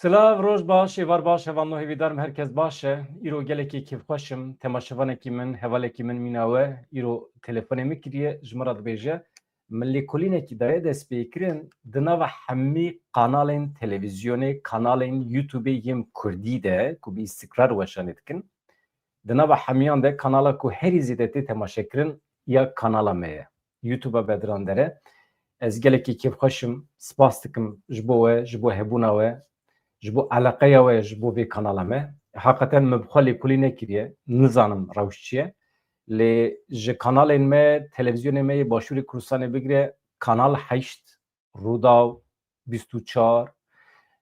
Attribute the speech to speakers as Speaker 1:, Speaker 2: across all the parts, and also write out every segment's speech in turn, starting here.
Speaker 1: Silav roj baş, var baş, hevan hevidarım herkes başe. İro geleki kevxoşim, temaşevaneki min, hevaleki min minawe, İro telefonemi kiriye, jmara dbeje. Milli kolineki daye despêkirin, di nava hemî kanalên televizyonê, kanalên YouTube'ê yêm Kurdî de, ku bi istikrar weşanê dikin. Di nava hemiyan de kanala ku herî zêde tê temaşekirin, ya kanala me ye. YouTube'a bediran dere. Ez gelekî kevxoşim, spas dikim ji bo we, ji bo hebûna we, ji bo eleqeya we ji bo vê kanala me. Heqeten me bi xwe lêkolî nekiriye, nizanim rewş çi ye. Lê ji kanalên me, televizyonê me yê Başûrê Kurdistanê bigire Kanal 8, Rûdaw, 24,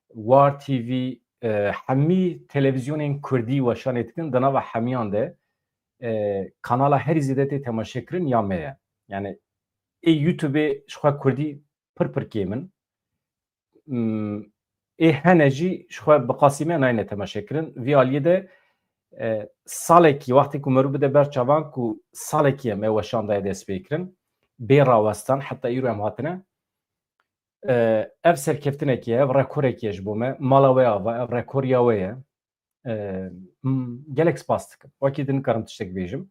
Speaker 1: War TV, hemî televizyonên Kurdî weşanê dikin di nava hemiyan de kanala herî zêde tê temaşekirin ya me ye. Yani YouTube'ê ji xwe Kurdî pir kêm in. Hene jî ji xwe bi qasî me nayêne temaşekirin. Vî aliyê de salekî wextê ku merû bide ber çavan ku salekî em ê weşan daye dest pê kirin. Bê rawestan heta îro em hatine. Ev serkeftinekî ye, ev rekorekî ye ji bo me. Mala we ava, ev rekoriya we ye. Gelek spas dikim. Wekî din nikarim tiştek bêjim.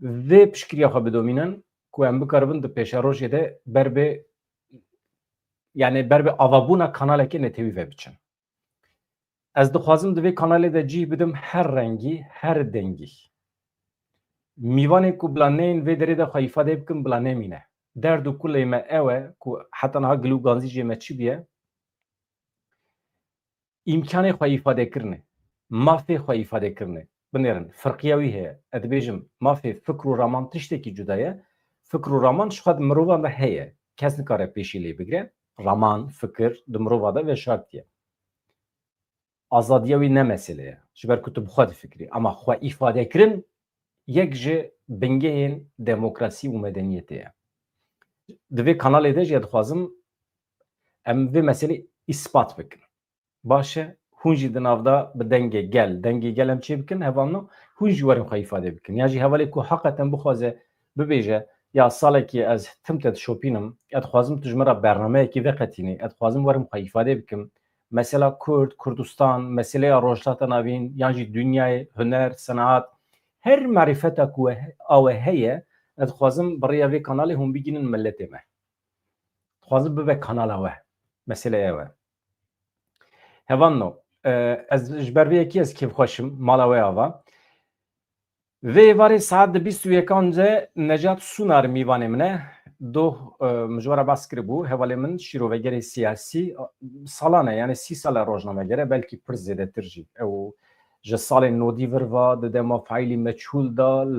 Speaker 1: Vê piştgiriya xwe bidomînin ku em bikaribin di pêşerojê de ber bê yani ber bê avabûna kanalekê netewî vebiçin. Ez dixwazim di vê kanalê de cih bidim her rengî, her dengî. Mîvanê ku bila neyên vê derê de xwe îfade bikim bila nemîne. Derd û kulê me ew e ku heta niha gilûganzî jê me çi bûye? İmkanê xwe îfadekirinê, mafê xwe îfadekirinê. Binêrin, firqiya wî heye. Ez dibêjim mafê fikr û raman tiştekî cuda ye. Fikr û raman ji xwe di mirovan de heye. Kes nikare pêşî lê bigire. Raman, fikir di mirova de ve şart ye. Azadiya wî ne mesele ye. Ji ber ku tu bi xwe difikirî. Ama xwe îfadekirin yek ji bingehên demokrasî û medeniyetê ye. Di vê kanalê de jî dixwazim em vê meselê îspat bikin. Baş e, hûn jî di navda bi dengê gel. Dengê gel em çê bikin hevano, hûn jî werin xwe îfade bikin. Ya jî hevalê ku heqeten bixwaze bibêje ya salekî ez tim te dişopînim, ez dixwazim tu ji me re bernameyekî veqetînî, ez dixwazim werim xwe îfade bikim. Mesela Kurd, Kurdistan, meseleya rojhilata navîn yan jî dünyayê, huner, senaat, her marîfeta ku ew heye, ez dixwazim bi rêya vê kanalê hûn bigînin milletê me. Dixwazim bibe kanala we. Mesele ew e. Hevano, ez ji ber vê yekî ez kêfxweşim, mala we ava. Vê êvarê saet di 21 de Necat Sunar mîvanê min e. Doh min ji we re bas kiribû. Hevalê min şîrovegerê siyasî salan e, yani 30 sala rojnameger e, belkî pir zêdetir jî. Ew ji salên nodî virva di dema faîlî meçhûl da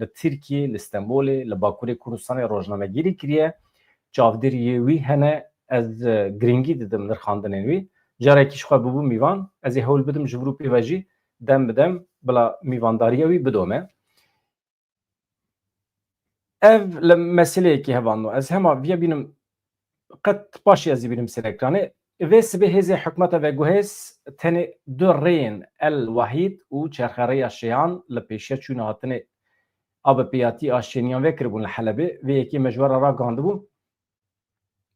Speaker 1: li Tirkiye, li Stenbolê, li Bakurê Kurdistanê rojnamegerî kiriye. Çavdiriyê wî hene, ez giringî didim nirxandinên wî. Carekî ji xwe bibû mîvan, ez ê hewl bidim ji grûpê ve jî dem bi dem bila mîvandariya wî bidome. Ev li meseleyekî hevano, ez hema viya bînim qet paşê ez ê bînim ser ekranê. Vê sibê hêzê hikûmeta veguhêz tenê du rêyên El Wahîd û Çerxereya Şêhan li pêşiya çûna hatinê abepêyatî a şêniyan vekiribûn li Helebê. Vê yekî me ji we re ragandibû.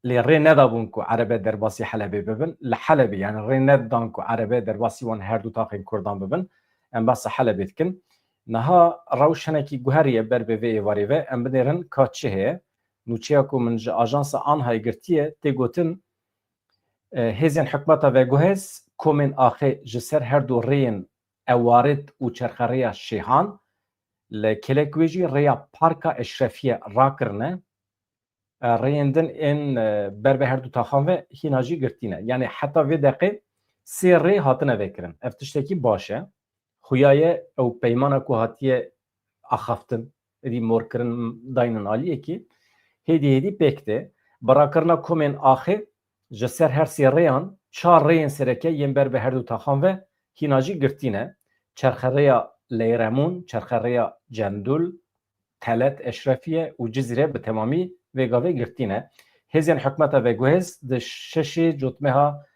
Speaker 1: Lê rê nedabûn ku erebe derbasî Helebê bibin. Li Helebê yani rê nedan ku erebe derbasî wan her du taxên Kurdan bibin. Em basa Helebê dikin. Niha rewş hinekî guheriye ber bi vê êvarê ve em binêrin ka çi heye. Nûçeya ku min ji ajansa Anhayê girtiye tê gotin hêzên hikûmeta veguhêz komên axê ji ser her du rêyên Ewarid û Çerxereya Şêhan li kelek wê jî rêya Parka Eşrefiye rakirine. Rêyên din ên ber bi her du taxan ve hîna jî girtîne. Yani heta vê deqê sê rê hatine vekirin. Ev tiştekî baş e. Xuya ye ew peymana ku hatiye axaftin, êdî morkirin dayinin aliyekî hêdî pêk de birakirina komên axê ji ser her sê rêyan çar rêyên sereke yên ber bi her du taxan ve hîna jî girtîne. Çerxereya Lêremûn, Çerxereya Cendul, Telet Eşrefiye û Cizre bi temamî vê gavê girtîne. Hêzên hikûmeta veguhêz di şeşê cotmeha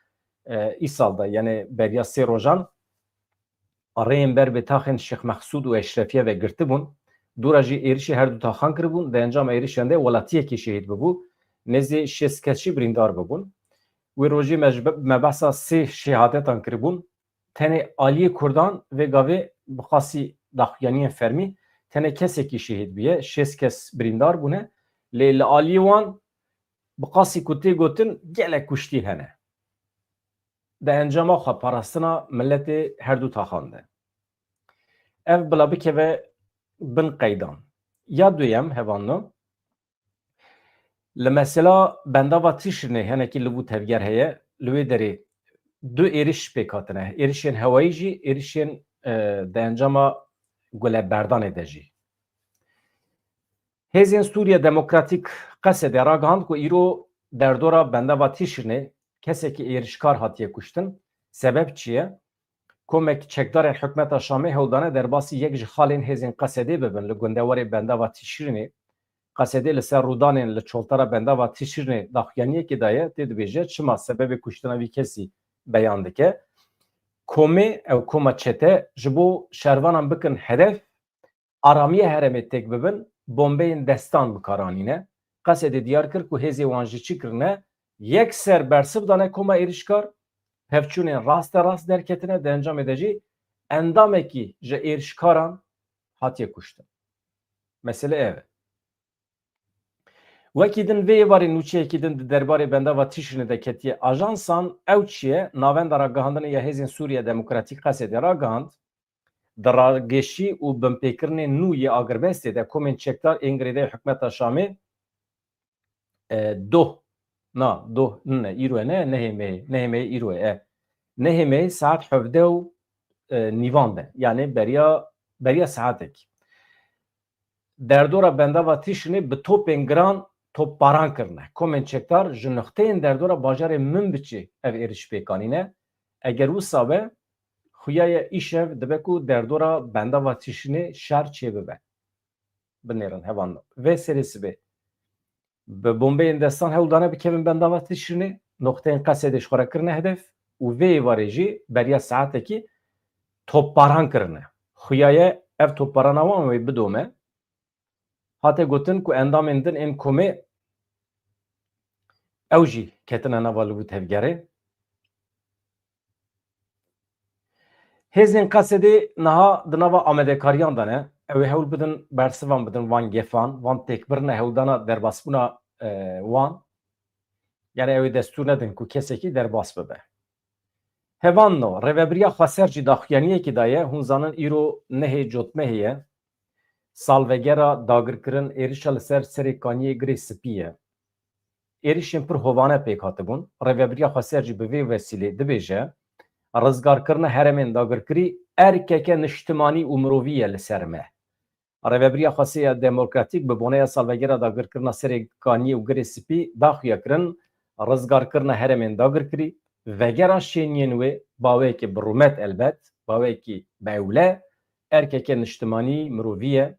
Speaker 1: îsal da yani beriya sê rojan rêyên ber bi taxên Şêx Mexsûd û Eşrefiye ve girtibûn. Dûra jî êrişê her du taxan kiribûn. Di encama êrişan de welatiyekî şehîd bibû. Nêzî 6 kes jî birîndar bibûn. Wê rojê me behsa sê şehadetan kiribûn tenê Aliyê Kurdan vê gavê bi xasî daxuyaniyên fermî tenê kesekî şehîd bûye, 6 kes birîndar bûne lê li aliyê wan bi qasî ku tê gotin gelek kuştî hene. Di encama xwe parastina milletê her du taxan de. Ev bila bikeve bin qeydan. Ya duyem hevanno li mesela bendava tişinê henekî li bû tevger heye li wê derê du êriş pêk hatine. Êrişên hewayî jî êrişên di encama Gulebberdanê de jî. Hêzên Sûriya Demokratîk Qesedê ragihand ku îro derdora bendava tişinê kesekî êrişkar hatiye kuştin. Sebep çi ye? Komek çekdarên hikûmeta Şamê hewdane derbasî yek ji xalên hêzên Qesedê bibin li gundewarê bendava Tîşirînê. Qesedê li ser rûdanên li çoltara bendava Tîşirînê daxuyaniyekê daye tê dibêje çima sebebê kuştina vî kesî beyan dike. Komê ew koma çete ji bo şervanan bikin hedef aramiye heremê têk bibin bombeyên destan bikaranîne. Qesedê diyar kir ku hêzê wan jî çi kirine yek ser bersiv dane koma êrişkar pevçûnên rast derketine di encamê de jî endamekî ji êrişkaran hatiye kuştin. Mesele ev e. Wekî din vê êvarê nûçeyekî din di derbarê bendava Tîşinê de ketiye ajansan ew çi ye navenda ragihandinê ya hêzên Sûriya Demokratîk Qesedê ragihand di rageşî û binpêkirinê nû yê Agirbestê de komên çekdar ên girêdayê hikûmeta Şamê doh ne îro ne nehêmeyê îro ye nehêmeyê saet 17 nîvan de yani beriya saetekî derdora bendava Tîşinê bi topên giran topbaran kirine. Komên çekdar ji nixteyên derdora bajarê min biçî ev êriş pêkanîne. Eger wisa be xuya îşev dibe ku derdora bendava Tîşinê şer çê bibe. Binêrin hevan vê serê sibê bi bombeyên destan hewldane bikevin bendava Tîşinê noxteyên Qesedê ji xwe re kirine hedef û vê êvarê jî beriya saetekî topbaran kirine. Xuya ev topbarana wan wê bidome hate gotin ku endamên din ên komê ew jî ketine nava li bû tevgerê. Hêzên Qesedê niha di nava amedekariyan de ne ew ê hewl bidin bersivan bidin van gefan van têkbirina hewldana derbasbûna wan yani ew ê destûr nedin ku kesekî derbas bibe. Hevanno rêveberiya xweser jî daxuyaniyekê daye hûn zanin îro nehê cotmehê ye salvegera dagirkirin êrişa li ser serê kaniyê girê spî ye. Êrişên pir hovane pêk hatibûn. Rêveberiya xweser jî bi vê vesîlê dibêje rizgarkirina heremên dagirkirî erkeke niştimanî û mirovî ye li ser me. Rêveberiya Xweseya Demokratîk bi boneya salvegera dagirkirina serê kaniyê û girê spî daxuya kirin rizgarkirina heremên dagirkirî vegera şeniyên wê baweyekî bi rûmet elbet baweyekî bewle erkeke niştimanî mirovî ye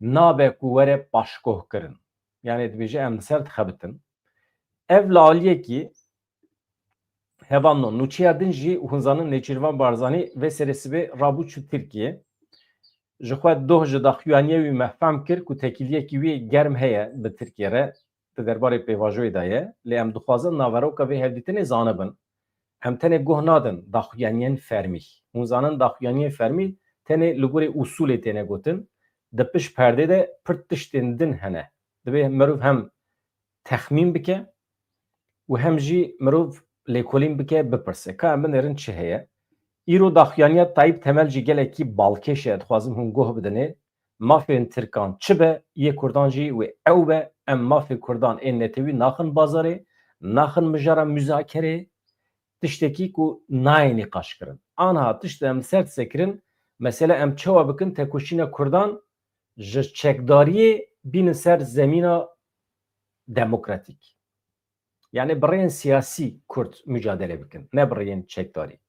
Speaker 1: nabe ku were paşgoh kirin. Yani dibêje em li ser dixebitin. Ev li aliyekî hevanno nûçeya din jî hûn zanin Nêçîrvan Barzanî vê serê sibê rabû çû Tirkiye ji xwe doh ji daxuyaniyê wî mehfem kir ku tekîliyekî wê germ heye bi Tirkiye re di derbarê pêvajoyê de ye lê em dixwazin naveroka vê hevdîtinê zanibin. Em tenê guh nadin daxuyaniyên fermî. Hûn zanin daxuyaniyên fermî tenê li gorî usûlê têne gotin di pişt perdê de pir tiştên din hene. Divê mirov hem texmîn bike û hem jî mirov lêkolîn bike bipirse ka em binêrin çi heye. Îro daxuyaniya Tayyip Temel jî gelekî balkêş e dixwazim hûn guh bidinê mafên Tirkan çi be yê Kurdan jî wê ew be em mafê Kurdan ên netewî naxin bazarê naxin mijara müzakerê tiştekî ku nayê nîqaş kirin. Aniha tişt em ser sekirin mesele em çawa bikin tekoşîna Kurdan ji çekdariyê bînin ser zemîna demokratîk. Yani bireyên siyasî Kurd mücadele bikin ne bireyên çekdarî.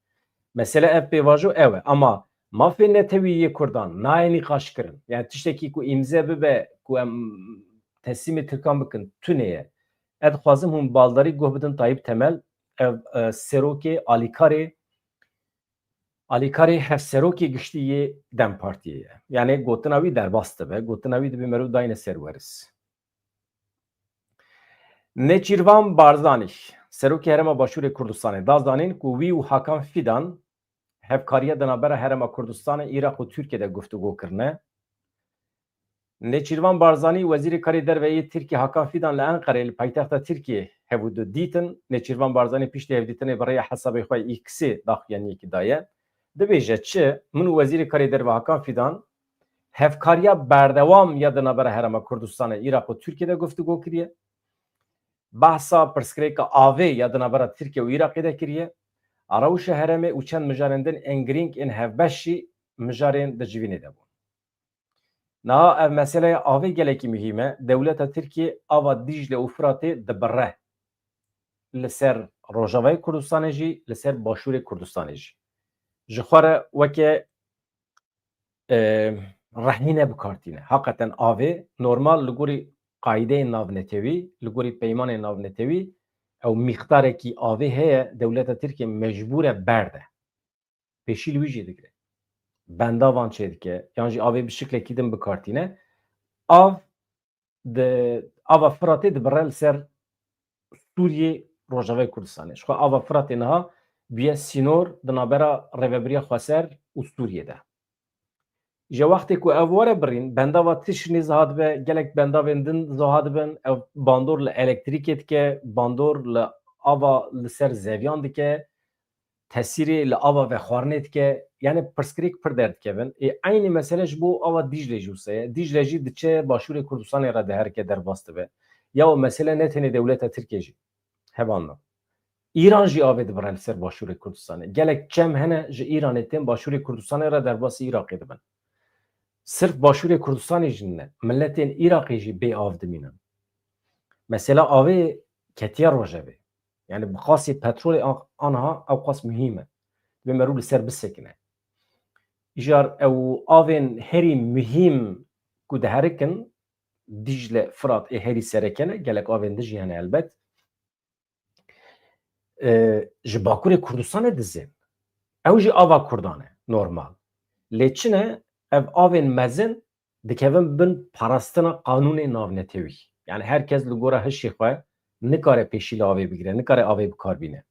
Speaker 1: Mesele ev pêvajo ew e ama mafên netewî yê Kurdan nayê nîqaş kirin. Yani tiştekî ku îmze bibe ku em teslîmê Tirkan bikin tune ye. Ez dixwazim hûn baldarî guh bidin Tayyip Temel ev serokê alîkarê hevserokê giştî yê Dem Partiyê ye. Yani gotina wî derbas dibe. Gotina wî dibe merov dayne ser weriz. Nêçîrvan Barzanî Serokê Herêma Başûrê Kurdistanê da zanîn ku wî û Hakan Fidan hevkariya di navbera Herêma Kurdistanê, Iraq û Tirkiye de guftûgû kirine. Nêçîrvan Barzanî Wezîrê Karê Derveyê Tirkiye Hakan Fidan li Enqereyê li paytexta Tirkiye hebû dîtin. Nêçîrvan Barzanî piştî hevdîtinê bi rêya hesabê xwe X'ê daxuyaniyekî daye. Dibêje çi min û Wezîrê Karê Derve Hakan Fidan hevkariya berdewam ya di navbera Herêma Kurdistanê, Iraq û Tirkiye de guftûgû kiriye. Bahsa pirsgirêka avê ya di navbera Tirkiye û Iraqê de kiriye. Rewşa herêmê û çend mijarên din ên girîng ên hevbeş jî mijarên di civînê de bûn. Niha ev meseleya avê gelekî mühîm e. Dewleta Tirkiye ava Dîcle û Firatê dibire. Li ser Rojavayê Kurdistanê jî, li ser Başûrê Kurdistanê jî. Ji xwe re weke rehnîne bikartîne. Hakikaten avê normal li gorî qaîdeyên navnetewî, li gorî peymanên navnetewî ew mîqdarekî avê heye, dewleta Tirkiye mecbûr e berde. Pêşî li wî jî digire. Bendavan çê dike, yan jî avê bi şiklekî din bikartîne. Av ava Firatê dibire li ser Sûriyê Rojavayê Kurdistanê. Ji xwe ava Firatê niha bûye sînor di navbera Rêveberiya Xweser û Sûriyê de. Ji wextê ku ev were birîn, bendava tişinê ziha dibe, gelek bendavên din ziha dibin, ev bandor li elektrîkê dike, bandor li ava li ser zevyan dike, tesîrê li ava ve xwarinê dike, yani pirsgirêk pir derdikevin. Aynî mesele ji bo ava Dîclê jî wisa ye. Dîcle jî diçe Başûrê Kurdistanê re de herke derbas dibe. Ya o mesele ne tenê dewleta Tirkiye jî. Hevanna. İran jî avê dibire li ser Başûrê Kurdistanê. Gelek çem hene ji Îranê tên Başûrê Kurdistanê re derbasî Iraqê dibin. Sırf Başûrê Kurdistanê jî ne. Milletên Iraqê jî bê av dimînin. Mesela avê ketiya Rojavê. Yani bi qasî petrolê aniha ew qas mühîm e. Ve merû li ser bisekine. Îjar ew avên herî mühîm ku diherikin Dicle, Firat ê herî serekene, gelek avên din jî hene elbet. Ji Bakurê Kurdistanê dizên. Ew jî ava Kurdan e, normal. Lê çi ne? Ev avên mezin dikevin bin parastina qanûnê navnetewî. Yani herkes li gora hişê xwe nikare pêşî li avê bigire, nikare avê bikarbîne.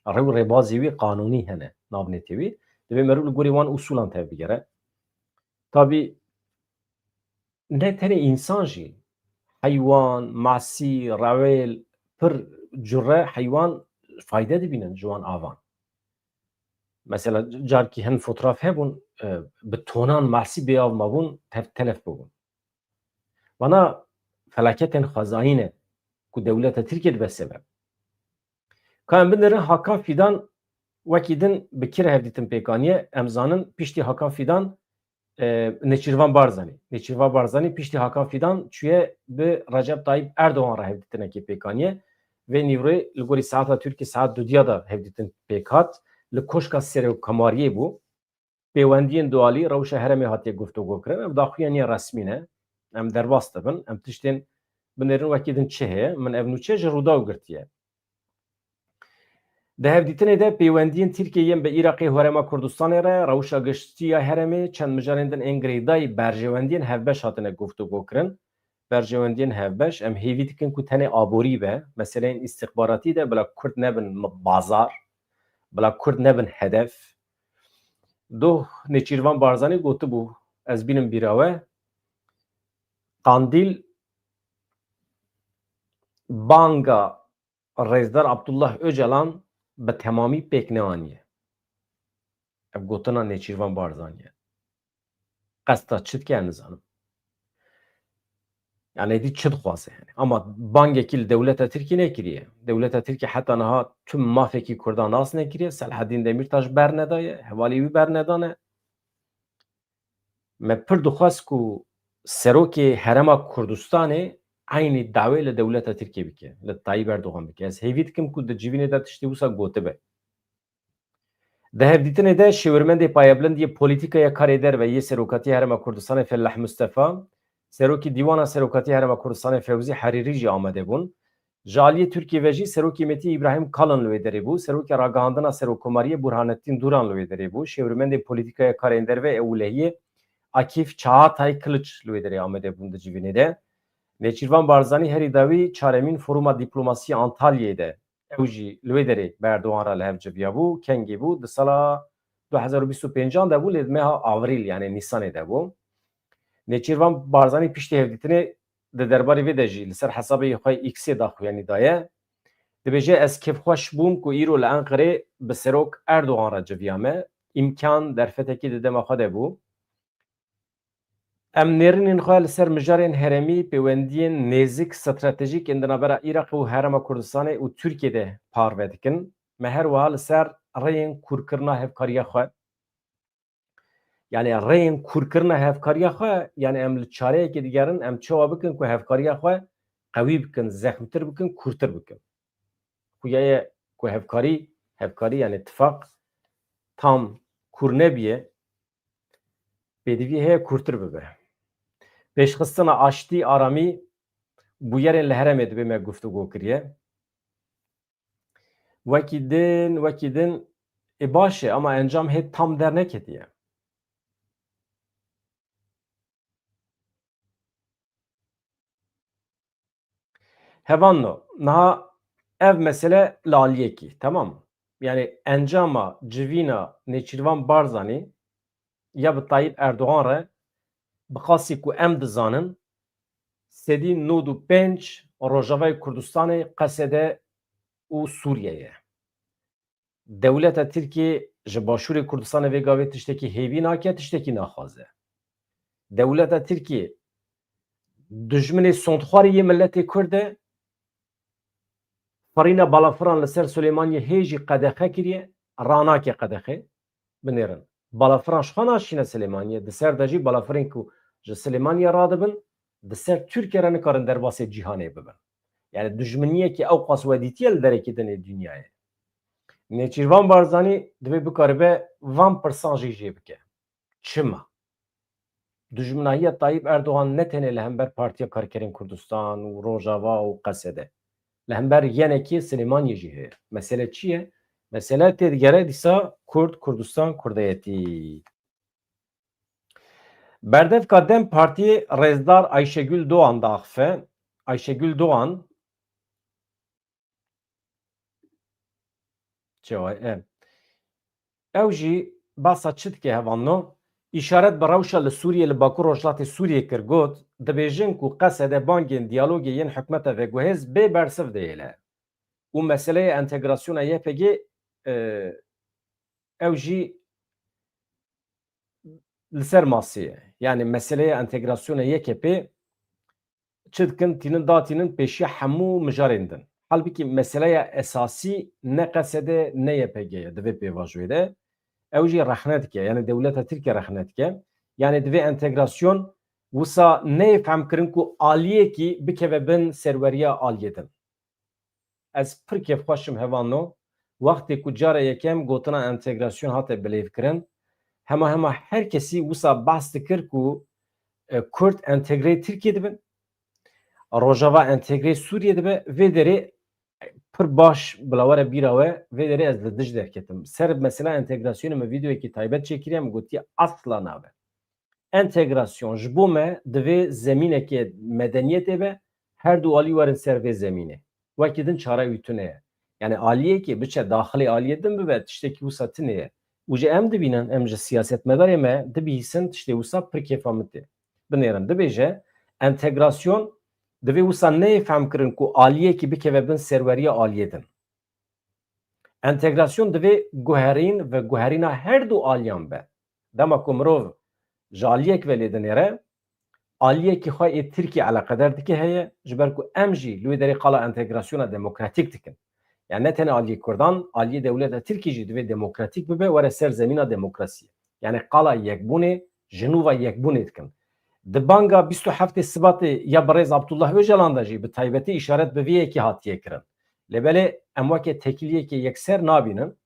Speaker 1: Rêw rêbazê wî qanûnî hene navnetewî. Divê merû li gorî wan usûlan tev bigere. Tabii ne tenê însan jî, heywan, masî, rewêl, pir cure heywan fayde dibînin ji wan avan. Mesela carkî hin fotoğraf hebûn, bi tonan masî bê av mabûn, telef bibûn. Vana felaketên xwezayî ne ku dewleta Tirkiye dibe sebeb. Ka em binirin Hakan Fidan wekî din bi kî re hevdîtin pêkaniye, em zanin piştî Hakan Fidan Nêçîrvan Barzanî. Nêçîrvan Barzanî piştî Hakan Fidan çûye bi Recep Tayyip Erdogan re hevdîtinekê pêkaniye vê nîvrê li gorî saeta Tirkiye saet dudiya da hevdîtin pêk hat. Li koşka Serokkomariyê bû. Pêwendiyên dualî rewşa herêmê hatiye guftûgû kirin. Ev daxuyaniya resmî ne. Em derbas dibin. Em tiştên binêrin wekî din çi heye. Min ev nûçe ji Rûdaw girtiye. Di hevdîtinê de pêwendiyên Tirkiyeyên bi Iraqê û Herêma Kurdistanê re rewşa giştiya herêmê çend mijarên din ên girêdayî berjewendiyên hevbeş hatine guftûgû kirin. Berjewendiyên hevbeş em hêvî dikin ku tenê aborî be. Meseleyên îstixbaratî de bila Kurd nebin bazar, bila Kurd nebin hedef. Doh Nêçîrvan Barzanî gotibû, ez bînim bîra we, Qandîl banga Rêzdar Abdullah Öcalan bi temamî pêk neaniye. Ev gotina Nêçîrvan Barzanî ye. Qesta çi dike nizanim. Yani êdî çi dixwaze yani. Ama bangekî li dewleta Tirkiye nekiriye. Dewleta Tirkiye heta niha tüm mafekî Kurdan nas nekiriye. Selhedîn Demirtaş bernedaye, hevalî wî bernedane. Me pir dixwast ku serokê Herêma Kurdistanê aynî dawê li dewleta Tirkiye bike, li Tayyip Erdogan bike. Ez hêvî dikim ku di civînê de tiştî wisa gotibe. Di hevdîtinê de şêwirmendê payebilindiyê polîtîkaya Karê Derve yê Serokatî Herêma Kurdistanê Fellah Mustefa, Serokê Dîwana Serokatî Herêma Kurdistanê Fewzî Herîrî jî amade bûn. Ji aliyê Tirkiye ve jî Serokê Metî İbrahim Kalın li wê derê bû. Serokê ragihandina Serokkomariyê Burhanettin Duran li wê derê bû. Şêwirmendê polîtîkaya Karên Derve Ewlehiyê Akif Çağatay Kılıç li wê derê amade bûn di civînê de. Nêçîrvan Barzanî herî dawî çaremîn Foruma Dîplomasî Antalya'da ew jî li wê derê bi Erdogan re li hev civiya bû, kengê bû, di sala 2025 de bû, lê di meha Avrîl yani Nîsanê de bû. Nêçîrvan Barzanî piştî hevdîtinê di derbarê vê de jî li ser hesabê xwe X'ê daxuyanî daye. Dibêje ez kêfxweş bûm ku îro li Enqerê bi Serok Erdogan re civiya me, îmkan derfetekî di dema xwe de bû. Em nêrînên xwe li ser mijarên herêmî, peywendiyên nêzik stratejîk ên di navbera Iraqê û Herêma Kurdistanê û Tirkiyê de parve dikin. Me her wiha li ser rêyên kûrkirina hevkariya xwe, yani rêyên kûrkirina hevkariya xwe, yani em li çareyekê digerin, em çawa bikin ku hevkariya xwe qewî bikin, zexmtir bikin, kûrtir bikin. Xuya ku hevkarî yani ittifaq tam kûr nebiye, pêdivî heye kûrtir bibe. Pêşxistina aştî, aramî bûyerên li herêmê dibê me guftugû kiriye. Wekî din baş e ama encam hê tam derneketiye. Hevanno, niha ev mesele li aliyekî, tamam mı? Yani encama civîna Nêçîrvan Barzanî ya bi Tayyip Erdogan re bi qasî ku em dizanin sedî nod û pênc Rojavayê Kurdistanê, Qesede û Sûriyeyê. Dewleta Tirkiye ji Başûrê Kurdistanê vê gavê tiştekî hêvî nake, tiştekî naxwaze. Dewleta Tirkiye dijminê sondxwarî yê milletê Kurd e, firîna balafiran li ser Sulêmaniyê hê jî qedexe kiriye, ranake qedexe, binêrin. Balafiran ji xwe naşîne Silêmaniyê, di ser de jî balafirên ku ji Silêmaniyê radibin, di ser Tirkiye re nikarin derbasê cîhanê bibin. Yani dijminiyekî ew qas wedîtiye li derekê dinê dünyayê. Nêçîrvan Barzanî divê bikaribe van pirsan jî jê bike. Çima? Dijminahiya Tayyip Erdogan ne tenê li hember Partiya Karkerên Kurdistan û Rojava û Qesede. Li hember yenekî Silêmaniyê jî heye. Mesele çi ye? Mesele tê digere dîsa Kurd, Kurdistan, Kurdeyetî. Berdevka Dem Partiyê Rêzdar Ayşegül Doğan daxife. Ayşegül Doğan ew jî basa çi dike hevanno? İşaret bi rewşa li Sûriyê li Bakur Rojhilatê Sûriyê kir got, dibêjin ku Qesede bangên diyalogê yên hikûmeta veguhêz bê bersiv deyêle. û meseleya entegrasyona YPG ew jî li ser masî ye. Yani meseleya entegrasyona YKP çi dikin tînin datînin pêşiya hemû mijarên din. Halbuki meseleya esasî ne Qesede ne YPG ye divê pêvajoyê de. Ew jî rexne dike, yani dewleta Tirkiye rexne dike. Yani divê entegrasyon wisa neyê femkirin ku aliyekî bikeve bin serweriya aliyê din. Ez pir kêfxweşim hevanno wextê ku cara yekem gotina entegrasyon hate bilêvkirin, hema her kesî wisa behs dikir ku Kurd entegrê Tirkiye dibin, Rojava entegrê Sûriye dibe, vê derê pir baş bila were bîra we vê derê ez li dij derketim. Ser mesela entegrasyonê me vîdeoyekî taybet çêkiriye, min gotiye asla nabe. Entegrasyon ji bo me divê zemînekê medeniyetê be, her du alî werin ser vê zemînê. Wekî din çare wî tune ye. Yani aliyekê biçe daxilê aliyê din bibe tiştekî wisa tinê ye. û jî em dibînin, em ji siyasetmedarê me dibîsin tiştê wisa pir kêfamit e. Binêrin dibêje entegrasyon divê wisa neyê femkirin ku aliyekî bikeve bin serweriya aliyê din. Entegrasyon divê guherîn ve guherîna her du aliyan be. Dema ku mirov ji aliyek ve lêdinê re aliyekî xwe ê Tirkiye eleqedar dike heye ji ber ku em jî li wê derê qala entegrasyona demokratîk dikin. Yani ne tenê aliyê Kurdan, aliyê dewleta Tirkiye jî divê demokratîk bibe were ser zemîna demokrasiyê. Yani qala yekbûnê ji nûva yekbûnê dikin. Di banga 27 Sibatê ya birêz Abdullah Öcalan da jî bi taybetî îşaret bi vê yekî hatiye kirin. Lêbelê em weke tekiliyekê yekser nabînin,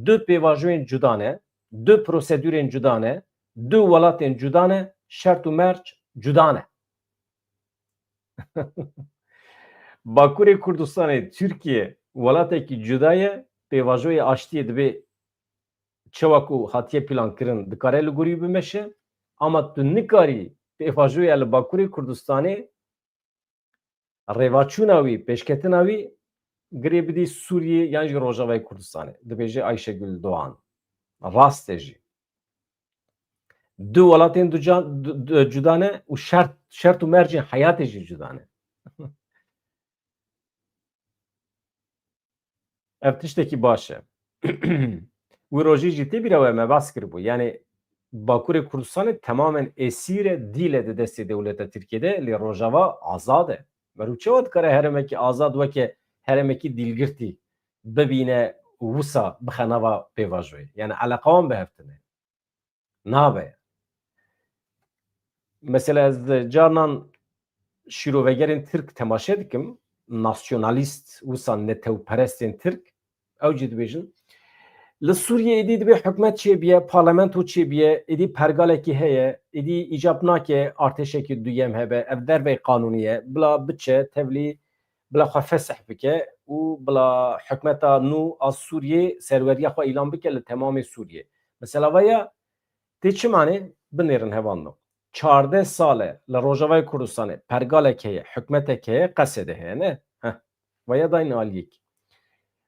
Speaker 1: du pêvajoyên cuda ne, du prosedûrên cuda ne, du welatên cuda ne, şert û merc cuda ne. Bakurê Kurdistanê Tirkiye welatekî cuda ye, pêvajoyê aştiyê dibê çawa ku hatiye plankirin dikare li gorî bimeşe, ama tu nikarî pêvajoya li Bakurê Kurdistanê rêvaçûna wî, pêşketina wî girê bidî Sûriye yan jî Rojavayê Kurdistanê dibêje Ayşegül Doğan. Rast e jî. Du welatên cuda ne û şert û mercên hayatê jî cuda ne. Ev tiştekî baş e. Wî rojî jî tê bîra we me bas kiribû. Yani Bakurê Kurdistanê temamen esîr e dîl di destê dewleta Tirkiyeyê de lê Rojava azad e. Merû çawa dikare herêmekî azad weke herêmekî dîlgirtî bibîne wisa bixe nava pêvajoyê. Yani eleqa wan bi hev tune. Nabe. Mesela ez carnan şîrovegerên Tirk temaşe dikim, nasyonalîst wisa netewperestên Tirk ew cî dibêjin li Sûriyeyê êdî dibe hikûmet çêbiye, parlamento çêbiye, êdî pergalekî heye, êdî îcab nake artêşekî duyem hebe, ev dervey qanûnî ye, bila biçe tevlî bila xwe fesih bike û bila hikûmeta nû a Sûriyê serweriya xwe îlan bike li temamê Sûriyê. Mesela vaya tê çi manê binêrin hevan no. 14 sal e li Rojavayê Kurdistanê pergalek heye, hikûmetek heye, qesedê heye ne? Heh. Vaya dayîn aliyekî.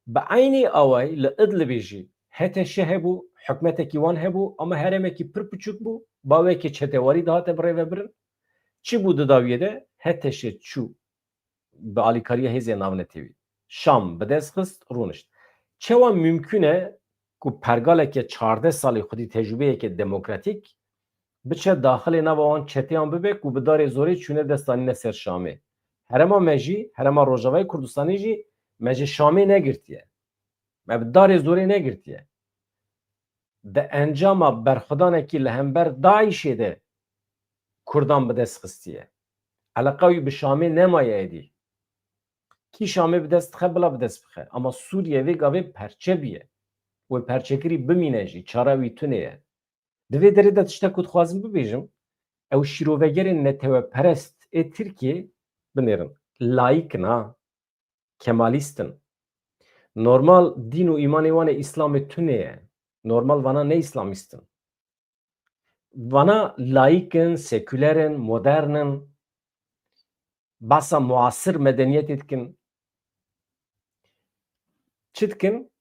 Speaker 1: Bi aynî awayî li Idlibê jî HTŞ hebû, hikûmetekî wan hebû ama herêmekî pir biçûk bû, bawekî çetewarî dihate birêvebirin. Çi bû di dawiyê de? HTŞ çû bi alîkariya hêzên navnetewî. Şam bi dest xist, rûnişt. Çawa mümkün e ku pergaleke 14 salî xwedî tecrübeyeke demokratîk biçe daxilê nava wan çeteyan bibe ku bi darê zorê çûne destanîne ser Şamê. Herêma me jî, Herêma Rojavayê Kurdistanê jî me ji Şamê negirtiye. Me bi darê zorê negirtiye. Di encama berxwedanekî li hember Daişê de Kurdan bi dest xistiye. Eleqa wî bi Şamê nemaye êdî. Kî Şamê bi dest dixe bila bi dest bixe. Ama Sûriye vê gavê perçe bîye. Wê perçekirî bimîne jî. Çara wî tune ye. Di vê derê de tiştek ku dixwazim bibêjim, ew şîrovegerên netewperest ê Tirkiyê binêrin. Laîkin ha. Kemalîstin. Normal dîn û îmanê wan ê İslamê tune ye. Normal vana ne İslamîstin. Vana laîkin, sekülerin, modernin, basa muasir medeniyetê dikin. Çi dikin?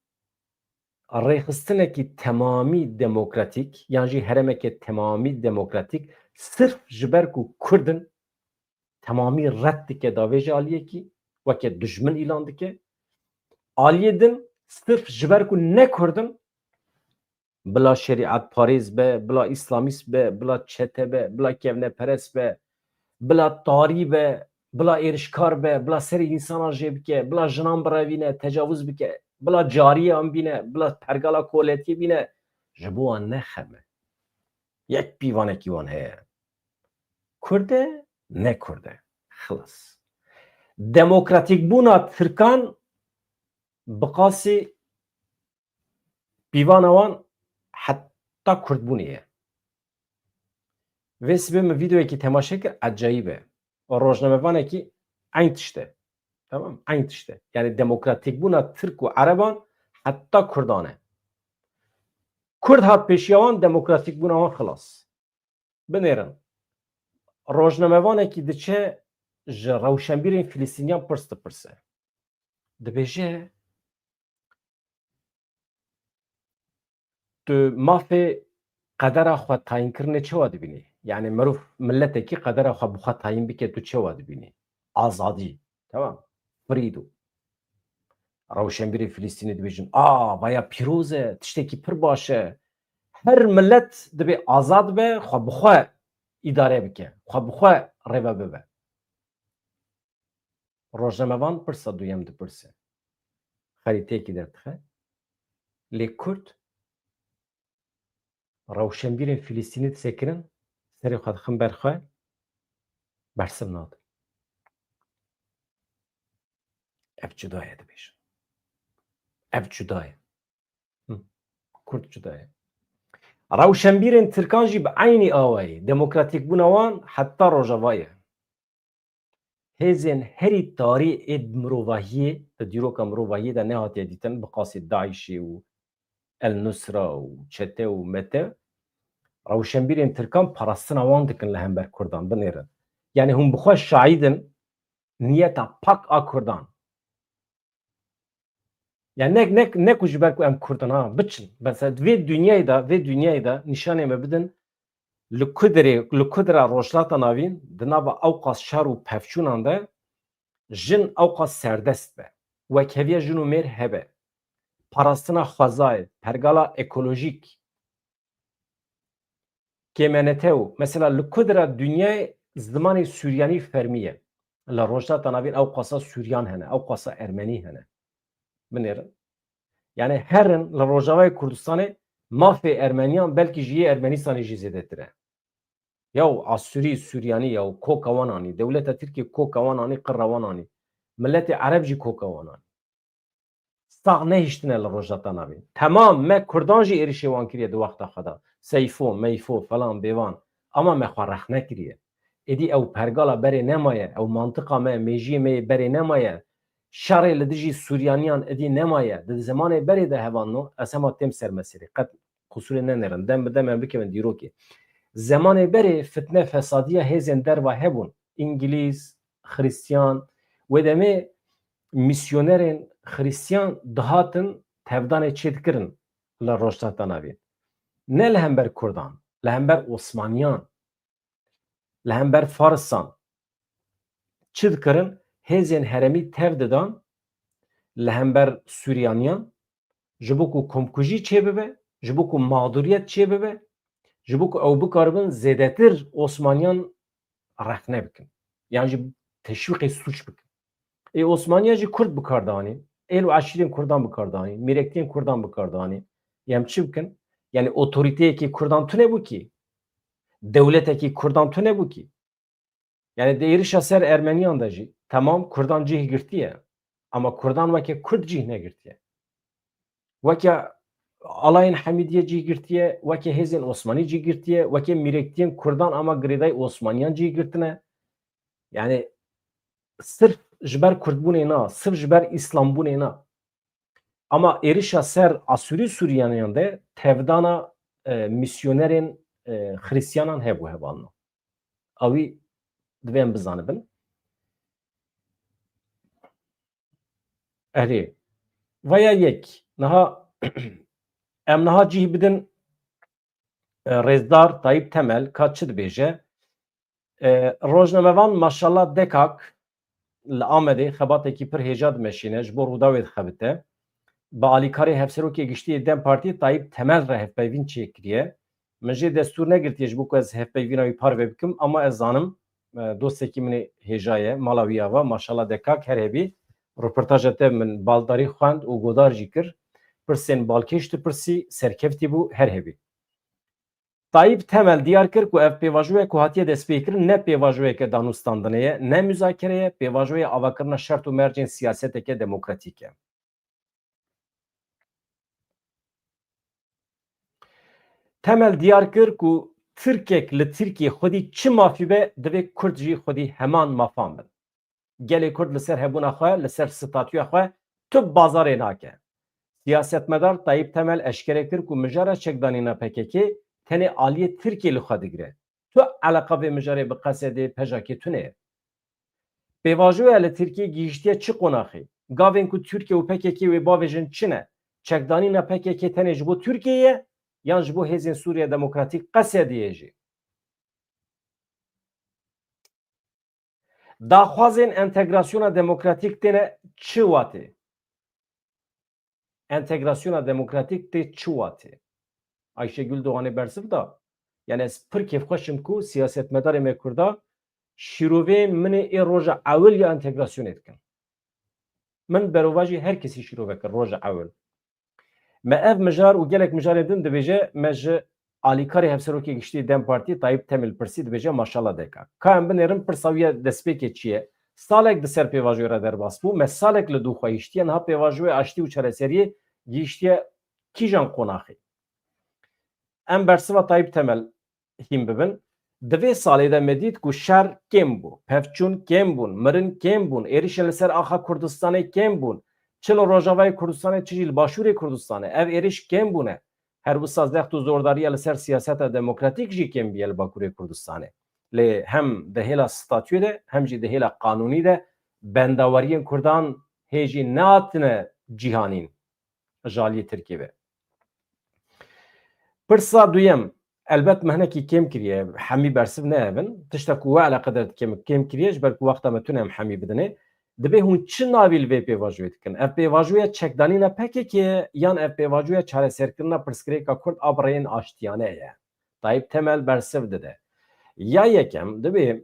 Speaker 1: Rêxistinekî temamî demokratîk yan jî herêmeke temamî demokratîk sirf ji ber ku Kurdin temamî red dike davêjê aliyekî weke dijmin îlan dike. Aliyê din sirf ji ber ku ne Kurdin bila şerîetparêz be, bila îslamîst be, bila çete be, bila kevneperest be, bila tarî be, bila êrişkar be, bila serê însanan jê bike, bila jinan birevîne, tecavûz bike, bila cariyan bîne, bila pergala koletiyê bîne, ji bo wan nexeme. Yek pîvanekî wan heye. Kurd e, ne Kurd e. Xilas. Demokratîkbûna Tirkan bi qasî pîvana wan heta Kurdbûnê ye. Vê sibê min vîdeoyekî temaşe kir ecayîb e. Rojnamevanekî eyn tişte. Tamam, eyn tişte. Yani demokratîkbûna Tirk û Ereban heta Kurdan e. Kurd hat pêşiya wan demokratîkbûna wan xilas. Binêrin. Rojnamevanekî diçe ji rewşenbîrên Filîstîniyan pirs dipirse. Dibêje tu mafê qedera xwe tayinkirinê çawa dibînî? Yani mirov milletekî qedera xwe bi xwe tayin bike tu çawa dibînî? Azadî. Tamam. Firîdû. Rewşenbîrê Filîstînê dibêjin vaya pîroz e, tiştekî pir baş e. Her millet dibe azad be, xwe bi xwe îdare bike. Xwe bi xwe rêve bibe. Rojnamevan pirsa duyem dipirse. Xerîteyekî derdixe. Lê Kurd rewşenbîrên Filîstînî disekirin, serê xwe dixin ber xwe, bersiv nadin. Ev cuda ye dibêjin. Ev cuda ye. Kurd cuda ye. Rewşenbîrên Tirkan jî bi aynî awayî demokratîkbûna wan heta Rojava ye. Hêzên herî tarî ê mirovahiyê di dîroka mirovahiyê de nehatiye dîtin bi qasî Daişê û El Nusra û çete û mete rewşenbîrên Tirkan parastina wan dikin li hember Kurdan binêrin. Yani hûn bi xwe şahîdin niyeta pak a Kurdan. Yani ne kujiber ku em Kurdan ha biçin. Mesela ve dünyayı da nişanı me bidin li kudra rojlata navîn di nava awqas şar û pevçûnan de jin awqas serdest be. Wekheviya jin û mêr hebe. Parastina xwezayê, pergala ekolojîk, kêmeneteo. Mesela li kudra dünyayê zimanê Suryanî fermiye. La rojlata navîn awqasa Suryan hene, awqasa Ermenî hene. Binêrin. Yani herin li Rojavayê Kurdistanê mafê Ermeniyan belkî ji yê Ermenistanê jî zêdetir e. Yaw Asûrî, Suryanî yaw koka wan anî, dewleta Tirkiye koka wan anî, qirra wan anî. Milletê Ereb jî koka wan anî. Sağ nehîştine li rojata navê. Temam me Kurdan jî êrişê wan kiriye di wexta xwe de. Seyfo, meyfo falan bêvan. Ama me xwe rex nekiriye. Êdî ew pergala berê nemaye, ew mantıqa me, mêjiyê me yê berê nemaye. Şerê li dijî Suryaniyan êdî nemaye. Di zimanê berê de hevano, ez hema têm sermeserê. Qet qusûrê nenerin. Dem bi dem em bikevin dîrokê. Zemanê berê fitne fesadiya hêzên derva hebûn. İngiliz, Xristiyan wê demê misyonerên Xristiyan dihatin tevdanê çêdikirin li rojhata navê. Ne li hember Kurdan, li hember Osmaniyan, li hember Farisan çi dikirin? Hêzên heremî tev didan li hember Suryaniyan ji bo ku komkujî çêbibe, ji bo ku mağduriyet çêbibe, ji bo ku ew bikaribin zêdetir Osmaniyan rexne bikin. Yani ji teşwîqê suç bikin. Osmaniya jî Kurd bikardanî, êl û eşîrên Kurdan bikardanî, mêrektiyên Kurdan bikardanî. Em çi bikin? Yani otoriteyekî Kurdan tune bû kî? Dewletekî Kurdan tune bû kî? Yani di êrişa ser Ermeniyan de jî temam Kurdan cih girtiye. Ama Kurdan weke Kurd cih negirtiye. Weke alayên Hemîdiye cih girtiye, weke hêzên Osmanî cih girtiye, weke mêrektiyên Kurdan ama girêdayî Osmaniyan cih girtine. Yani sırf ji ber Kurdbûnê na, sırf ji ber İslamբûnê na. Ama êrişa ser Asûrî Suryaniyan de tevdana misyonerên Xristiyanan hebû hevalna. Awî divê em bizanibin. Erê. Vaya yek. Niha em niha cih bidin Rêzdar Tayyip Temel ka çi dibêje? Rojnamevan maşallah dekak li Amedê xebatekî pir hêja dimeşîne ji bo Rûdawê dixebite. Bi alîkarê hevserokê giştiyê Dem Partiyê Tayyip Temel re hevpeyvîn çêkiriye. Min jê destûr negirtiye ji bo ku ez hevpeyvîna wî parve bikim ama ez zanim dostekî min ê hêja ye mala wî ava maşallah dekak her hebî rûportaja te min baldarî xwend û godar jî kir. Pirsên balkêş dipirsî serkeftî bû her hebî. Tayyip Temel diyar kir ku ev pêvajoyek ku hatiye destpêkirin ne pêvajoyeke danûstandinê ye, ne müzakere ye, pêvajoya avakirina şert û mercên siyaseteke demokratîk e. Temel diyar kir ku Tirkek li Tirkiye xwedî çi mafî be divê Kurd jî xwedî heman mafan bin. Gelê Kurd li ser hebûna xwe, li ser statûya xwe tu bazarê nake. Siyasetmedar Tayyip Temel eşkere kir ku mijara çekdanîna PKK tenê aliyê Tirkiye li xwe digire. Tu eleqa vê mijarê bi qesedê pejakê tune ye. Pêvajoya li Tirkiye gihîştiye çi qonaxê? Gavên ku Tirkiye û PKK wê bavêjin çi ne? Çekdanîna PKK tenê ji bo Tirkiyeyê yan ji bo hêzên Sûriya Demokratîk Qesediyê jî. Daxwazên entegrasyona demokratîk têne çi watê? Entegrasyona demokratîk tê çi watê? Ayşegül Doğanê bersiv da. Yani ez pir kêfxweşim ku siyasetmedarê me Kurda şîrovên min ê roja ewil ya entegrasyonê dikin. Min berova jî her kesî şîrovek kir roja ewil. Me ev mijar û gelek mijarê din dibêje me ji alîkarê hevserokê giştî Dem Partî Tayyip Temel pirsî dibêje maşallah deka. Ka em binêrin pirsawiya destpêkê çi ye? Salek di ser pêvajoya re derbas bû, me salek li dû xwe hîştiye niha pêvajoya aştî û çareseriyê gihîştiye kîjan qonaxê. Em bersiva Tayyip Temel hîn bibin. Di vê salê de me dît ku şer kêm bû, pevçûn kêm bûn, mirin kêm bûn, êrişên li ser axa Kurdistanê kêm bûn. Çi li Rojavayê Kurdistanê çi jî li Başûrê Kurdistanê ev êriş kêm bûne. Her wisa zext û zordariya li ser siyaseta demokratîk jî kêm bûye li Bakurê Kurdistanê. Lê hem di hêla statûyê de hem jî di hêla qanûnî de bendaweriyên Kurdan hê jî nehatine cîhanîn. jaliyê Tirkiye ve. Pirsa duyem elbet mehnekî kêm kiriye hemî bersiv neevin. Tiştek ku we eleqedar kêm kiriye ji ber ku wexta me tune em hemî bidinê. Dibe hûn çi navî li vê pêvajoyê dikin? Ev pêvajoya çekdanîna PKK yan ev pêvajoya çareserkirina pirsgirêka Kurd a birayên aştiyane ye. Tayyip Temel bersiv dide. Ya yekem dibe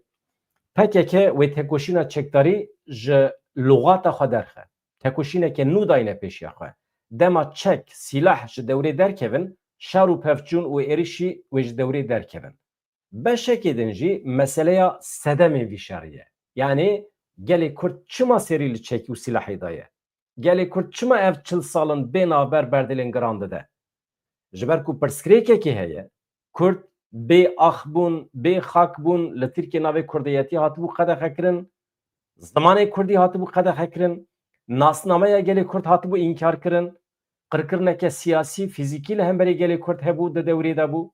Speaker 1: PKK wê tekoşîna çekdarî ji lûgata xwe derxe. Tekoşîneke nû dayine pêşiya xwe. Dema çek, silah ji dewrê derkevin, şer û pevçûn û êrişî wê ji dewrê derkevin. Beşekê din jî meseleya sedemê vî şerî ye. Yani gelê Kurd çima serî li çekî û silahê daye? Gelê Kurd çima ev çil salin bênaber berdilên giran dide? Ji ber ku pirsgirêkekê heye, Kurd bê ax bûn, bê xak bûn, li Tirkiye navê kurdiyetî hatibû qedexekirin, zimanê Kurdî hatibû qedexekirin, nasnameya gelê Kurd hatibû înkar kirin, qirkirineke siyasî, fîzîkî li hemberî gelê Kurd hebû di dewrê de bû.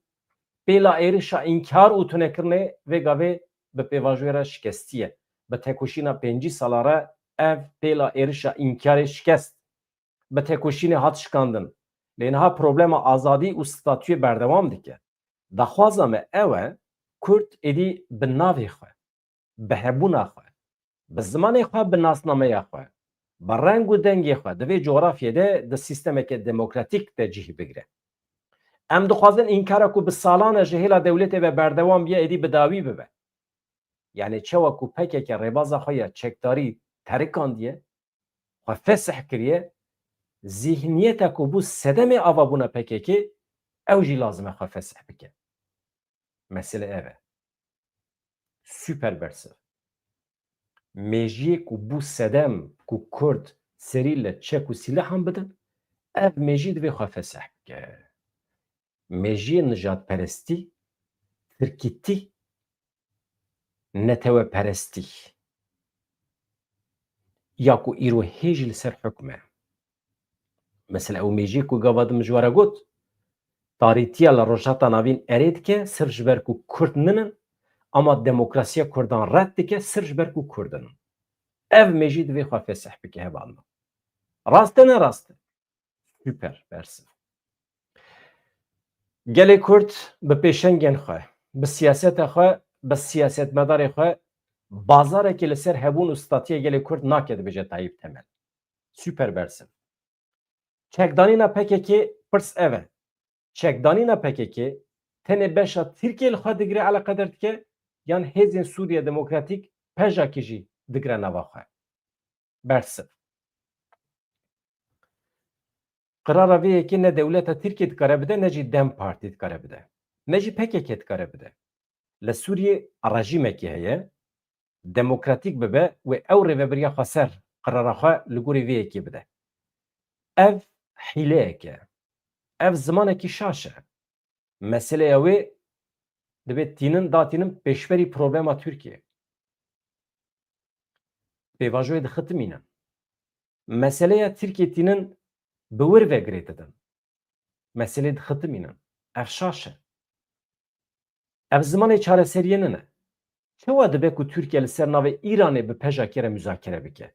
Speaker 1: Pêla êrişa înkar û tunekirinê vê gavê bi pêvajoya re şikestî ye. Bi tekoşîna 5 sala re ev pêla êrişa înkarê şikest. Bi tekoşînê hat şikandin. Lê niha problema azadî û statûyê berdewam dike. Daxwaza me ew e Kurd êdî bi navê xwe, bi hebûna xwe, bi zimanê xwe, bi nasnameya xwe, bi reng û dengê xwe di vê coğrafyê de di sîstemeke demokratîk de cih bigire. Em dixwazin înkara ku bi salan ji hêla dewletê ve berdewam biye êdî bi dawî bibe. Yani çawa ku PKK rêbaza xwe ya çekdarî terîkandiye, xwe fesih kiriye, zihniyeta ku bû sedemê ava bûna PKK ew jî lazim e xwe fesih bike. Mesele ev e. Süper bersiv. Mejiyê ku bû sedem ku Kurd serî li çek û silahan bidin, ev mejî divê xwe fesih bike. Mejiyê nijadperestî, tirkîtî, neteweperestî. Ya ku îro hêj li ser hukm e. Mesela ew mejiyê ku gava di mijwara got, tarîtiya li rojhata navîn erê dike sirf ji ber ku Kurd ninin, ama demokrasiya Kurdan red dike sirf ji ber ku Kurd in. Ev mejî divê xwe fesih bike hevalna. Rast e ne rast e? Süper bersiv. Gelê Kurd bi pêşengên xwe, bi siyaseta xwe, bi siyasetmedarê xwe bazarekê li ser hebûn û statiya gelê Kurd nake dibêje Tayyip Temel. Süper bersiv. Çekdanîna PKK pirs ev e. Çekdanîna PKK tenê beşa Tirkiye li xwe digire eleqedar dike yan hêzên Sûriye Demokratîk pejakî jî digire nava xwe. Bersiv. Qirara vê yekê ne dewleta Tirkiye dikare bide ne jî Dem Partî dikare bide. Ne jî PKK dikare bide. Li Sûriye rejîmekî heye, demokratîk bibe û ew rêveberiya xwe ser qirara xwe li gorî vê yekê bide. Ev hîleyek e. Ev zimanekî şaş e. Meseleya wê dibe tînin datînin pêşverî problema Tirkiye. Pêvajoyê dixitimînin. Meseleya Tirkiye tînin bi wir vegirê didin. Meselê dixitimînin. Ev şaş e. Ev zimanê çareseriyê nine. Çawa dibe ku Tirkiye li ser navê Îranê bi pejakê re müzakere bike?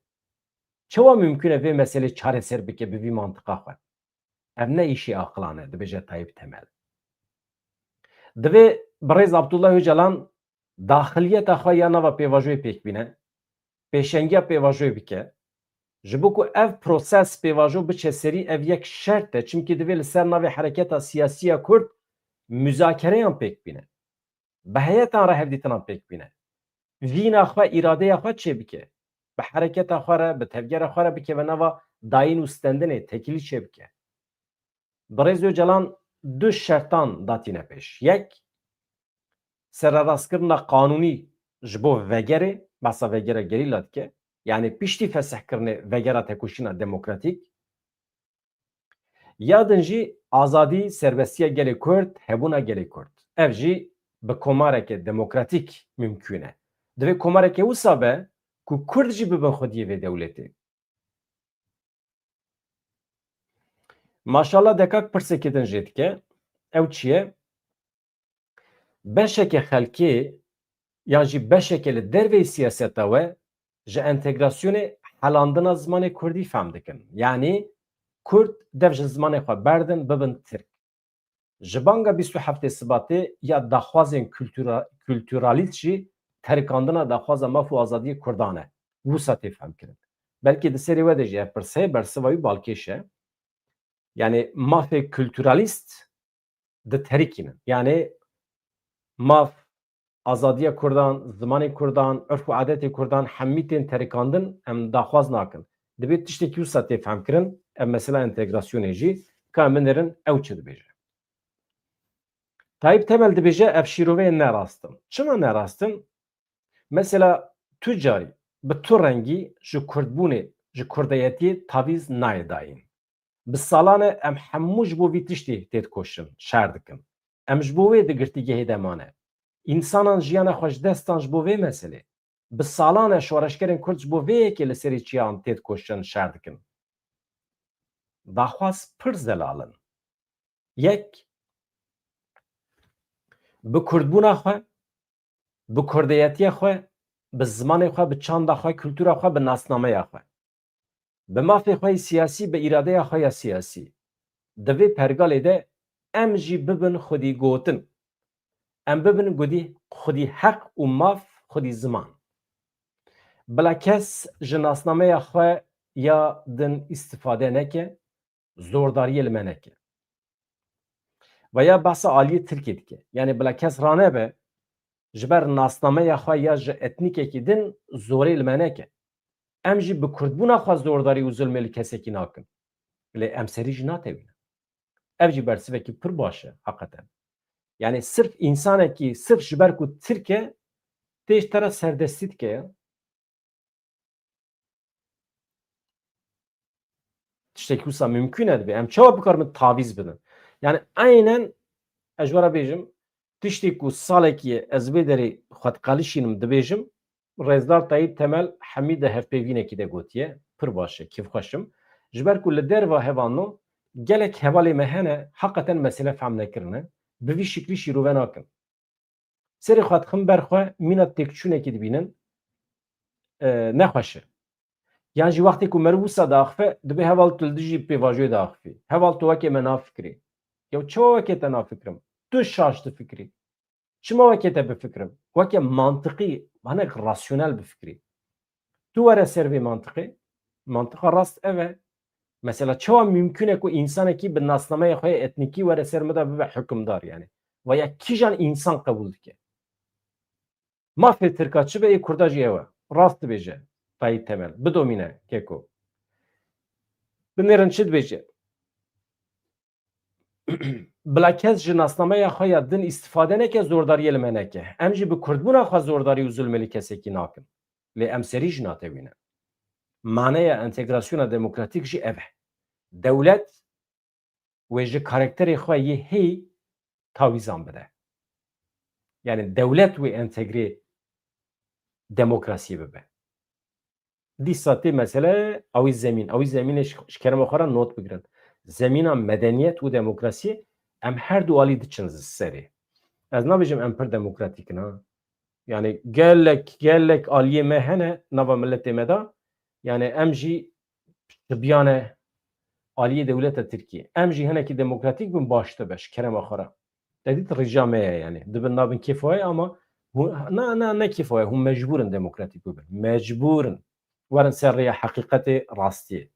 Speaker 1: Çawa mümkün e vê meselê çareser bike bi vî mantıqa xwe? Ev ne îşî aqilan e dibêje Tayyip Temel. Divê birêz Abdullah Öcalan daxiliyeta xwe ya nava pêvajoyê pêk bîne, pêşengiya pêvajoyê bike, ji bo ku ev proses pêvajo biçe serî ev yek şert e çimkî divê li ser navê hereketa siyasî Kurd müzakereyan pêk bîne. Bi heyetan re hevdîtinan pêk bîne. Vîna xwe îradeya xwe çê bike. Bi hereketa xwe re, bi tevgera xwe re bike ve nava dayîn û stendinê tekilî çê bike. Birêz Öcalan du şertan datîne pêş. Yek, sererastkirina qanûnî ji bo vegerê, behsa vegera gerîla dike, yani piştî fesihkirinê vegera tekoşîna demokratîk. Ya din jî azadî serbestiya gelê Kurd, hebûna gelê Kurd. Ev jî bi komareke demokratîk mümkün e. Divê komareke wisa be ku Kurd jî bibin xwediyê vê dewletê. Maşallah dekak pirsekê din jê dike. Ew çi ye? Beşeke xelkê yan jî beşeke li dervê siyaseta we ji entegrasyonê helandina zimanê Kurdî fehm dikin. Yani Kurd dev ji zimanê xwe berdin bibin Tirk. Ji banga 27 Sibatê ya daxwazên kültüralîst jî terikandina daxwaza maf û azadiyê Kurdan e. Wisa tê femkirin. Belkî di serê we de jî ev pirseyê bersiva wî balkêş e. Yani mafê kültüralîst di terikînin. Yani maf, azadiya Kurdan, zimanê Kurdan, örf û adetê Kurdan hemî tên terikandin em daxwaz nakin. Dibe tiştekî wisa tê femkirin ev mesela entegrasyonê jî ka em binêrin ew çi dibêje. Tayyip Temel dibêje ev şîroveyê nerastin. Çima nerastin? Mesela tu carî bi tu rengî ji Kurdbûnê, ji Kurdiyetiyê tavîz nayê dayîn. Bi salan e em hemû ji bo vî tiştê tê dikoşin, şer dikin. Em ji bo wê di girtîgehê de mane. İnsanan jiyana xwe ji destan ji bo vê meselê. Bi salan e şoreşgerên Kurd ji bo vê yekê li serê çiyan tê dikoşin, şer dikin. Daxwaz pir zelalin. Yek, bi Kurdbûna xwe, bi Kurdiyetiya xwe, bi zimanê xwe, bi çanda xwe, kültûra xwe, bi nasnameya xwe. Bi mafê xwe siyasî, bi îradeya xwe ya siyasî. Di vê pergalê de em jî bibin xwedî gotin. Em bibin xwedî heq û maf, xwedî ziman. Bila kes ji nasnameya xwe ya din îstîfade neke, zordariyê li me neke. Veya behsa aliyê Tirkê dike. Yani bila kes ranebe ji ber nasnameya xwe ya ji etnîkekî din zorê li me neke. Em jî bi Kurdbûna xwe zordarî û zulmê li kesekî nakin. Lê em serî jî natewînin. Ev jî bersivekî pir baş e heqeten. Yani sırf insanekî sırf ji ber ku Tirk e tê ji te re serdestî dike ya. Tiştekî wisa mümkün e dibe. Em çawa bikarin tavîz bidin. Yani aynen ez ji we re bêjim tiştê ku salekî ye ez vê derê xwedqelîşînim dibêjim Rêzdar Tayyip Temel hemî de hevpêvînekî de gotiye. Pir baş e, kêfxweşim. Ji ber ku li derva hevanon gelek hevalê me hene heqeten mesele fehm nekirine. Bi vî şiklî şîrove nakin. Serê xwe dixin ber xwe mîna têkçûnekî dibînin nexweş e. Yani jî wextê ku meriv wisa diaxive dibe heval tu li dijî pêvajoyê diaxivî. Heval tu wekê me nafikrî. Ya çawa wekê te nafikrim? Tu şaş difikrî. Çima wekê te bifikrim? Wekê mantiqî, hinek rasyonel bifikrî. Tu were ser vê mantiqê. Mantiqa rast ev e. Mesela çawa mümkün e ku insanekî bi nasnameya xwe etnîkî were ser me de bibe hukmdar yani. Veya kîjan insan qebûl dike? Mafê Tirka çi be ê Kurda jî ew e. Rast dibêje Tayyip Temel. Bidomîne keko. Binêrin çi dibêje? Bila kes ji nasnameya xwe ya din îstîfade neke zordariyê li me neke. Em jî bi Kurdbûna xwe zordarî û zulmê li kesekî nakin. Lê em serî jî natewînin. Maneya entegrasyona demokratîk jî ev e. Dewlet wê ji karakterê xwe yê hey tawîzan bide. Yani dewlet wê entegrê demokrasiyê bibe. Dîsa tê mesele awî zemîn. Awî zemînê ji kerema xwe re not bigirin. Zemîna medeniyet û demokrasiyê em her du alî diçin serê. Ez nabêjim em pir demokratîkin ha. Yani gelek aliyê me hene nava milletê me da. Yani em jî ji biyane aliyê dewleta Tirkiye. Em jî hinekî demokratîk bin baş dibe ji kerema xwe re. Te dît rêja me ye yani. Dibin nabin kêfayê ama ne kêfayê hûn mecbûrin demokratîk bibin. Mecbûrin. Werin ser rêya heqîqetê rastiyê.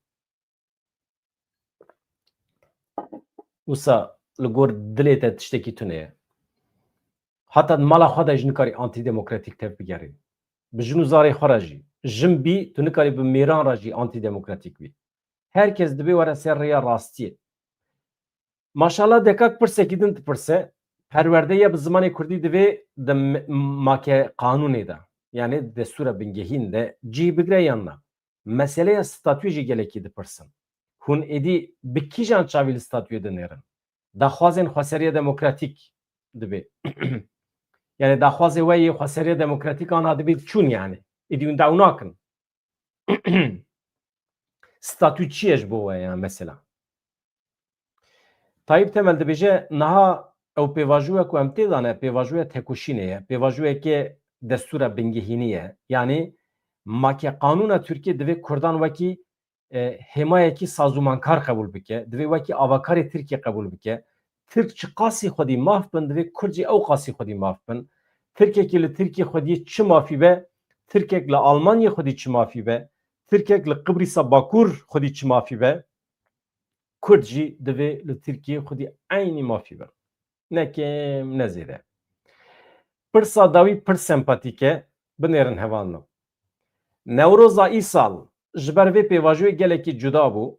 Speaker 1: Wisa li gor dilê te tiştekî tune ye. Heta mala xwe de jî nikarî antîdemokratîk tev bigerî. Bi jin û zarê xwe re jî. Jin bî tu nikarî bi mêran re jî antîdemokratîk bî. Herkes dibe were ser rêya rastiyê. Maşallah dekak pirsekî din dipirse perwerdeye bi zimanê Kurdî divê di make qanûnê de yani destûra bingehîn de cih bigire yanna. Meseleya statûyê jî gelekî dipirsin. Hûn êdî bi kîjan çavî li statûyê dinêrin? Daxwazên xweseriya demokratîk dibe. Yani daxwazê we yê xweseriya demokratîkan a dibe çûn yani. Êdî hûn dew nakin. Statû çi ye ji bo we ya mesela? Tayyip Temel dibêje niha ew pêvajoya ku em tê dane pêvajoya tekoşînê ye. Pêvajoyekê destûra bingehînî ye. Yani make qanûna Tirkiye divê Kurdan wekî himayeki sazumankar kabul bike, divê wekî avakarê Tirkiye kabul bike. Türk çi qasî xwedî maf bin, divê Kurd jî ew qasî xwedî maf bin. Tirkekî li Tirkiye xwedî çi mafî be, Tirkek li Almanya xwedî çi mafî be, Tirkek li Qibrîsa Bakur xwedî çi mafî be, Kurd jî divê li Tirkiye xwedî eynî mafî be. Ne kêm ne zêde. Pirsa dawî pir sempatîk e, binêrin hevalino. Newroza îsal ji ber vê pêvajoyê gelekî cuda bû.